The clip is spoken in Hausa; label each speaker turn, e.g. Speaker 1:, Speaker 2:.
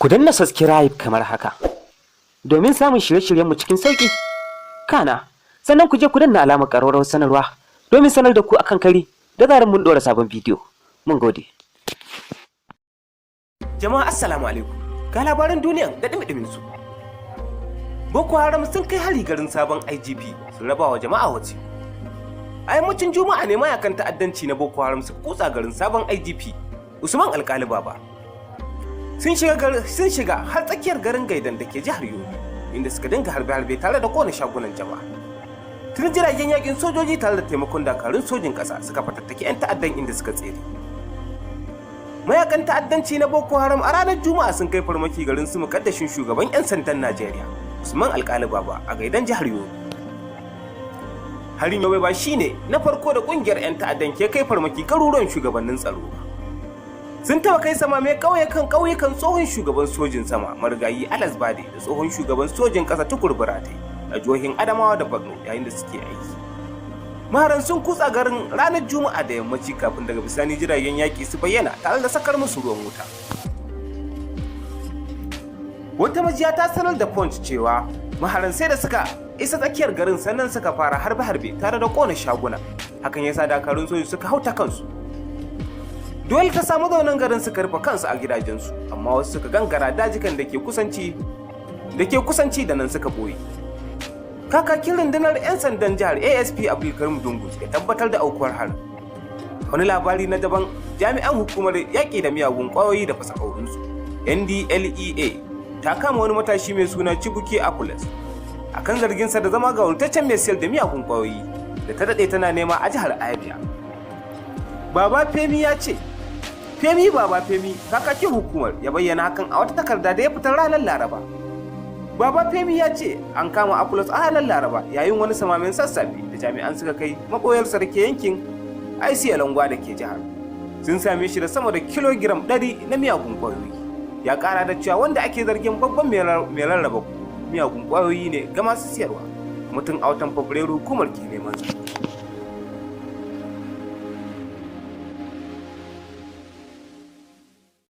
Speaker 1: Ku danna subscribe kamar haka domin samun shirye-shiryenmu cikin sauƙi. Kana, sannan ku je ku danna alamar ƙararrawar sanarwa domin sanar da ku akan kari da zarar mun ɗora sabon bidiyo. Mun gode.
Speaker 2: Jama'a assalamu alaikum. Ga labaran duniyan da ɗumi su. Boko Haram sun kai hari garin sabon IGP sun raba wa jama'a wace. A yammacin Juma'a ne mayakan ta'addanci na Boko Haram suka kutsa garin sabon IGP Usman Alkali Baba. Sun shiga har tsakiyar garin Gaidan da ke jihar Yobe, inda suka dinga harbe-harbe tare da kona shagunan jama'a. Tun jiragen yakin sojoji tare da taimakon dakarun sojin ƙasa suka fatattaki 'yan ta'addan inda suka tsere. Mayakan ta'addanci na Boko Haram a ranar Juma'a sun kai farmaki garin su mukaddashin shugaban 'yan sandan Najeriya, Usman Alkali Baba a Gaidan jihar Yobe. Harin Yobe ba shine na farko da kungiyar 'yan ta'addan ke kai farmaki garuruwan shugabannin tsaro ba. Sun taba kai sama mai ƙauyukan tsohon shugaban sojin sama marigayi Alas Bade da tsohon shugaban sojin ƙasa Tukur Buratai a jihohin Adamawa da Borno yayin da suke aiki. Maharan sun kutsa garin ranar Juma'a da yammaci kafin daga bisani jiragen yaƙi su bayyana tare da sakar musu ruwan wuta. Wata majiya ta sanar da Punch cewa maharan sai da suka isa tsakiyar garin sannan suka fara harbe-harbe tare da ƙona shaguna. Hakan yasa dakarun soji suka hauta kansu. Dole ta samu zaunan garin suka rufe kansu a gidajensu, amma wasu suka gangara dajikan da ke kusanci da nan suka boye. Kakakin rundunar 'yan sandan jihar ASP Abdulkarim Dungus ya tabbatar da aukuwar harin. Wani labari na daban, jami'an hukumar yaƙi da miyagun ƙwayoyi da fasakaurinsu NDLEA ta kama wani matashi mai suna Chibuke Akules akan zarginsa da zama gawurtaccen mai siyar da miyagun ƙwayoyi da ta daɗe tana nema a jihar Abia. Baba Femi ya ce Baba Femi kakakin hukumar ya bayyana hakan a wata takarda da ya fitar ranar Laraba. Baba Femi ya ce an kama Apulos a ranar Laraba yayin wani samamin sassafe da jami'an suka kai makoyarsa da ke yankin ICL Langwa da ke jihar. Sun same shi da sama da kilogiram 100 na miyagun ƙwayoyi. Ya ƙara da cewa wanda ake zargin babban mai rarraba miyagun ƙwayoyi ne ga masu siyarwa. Mutum a watan Fabrairu hukumar ke neman sa.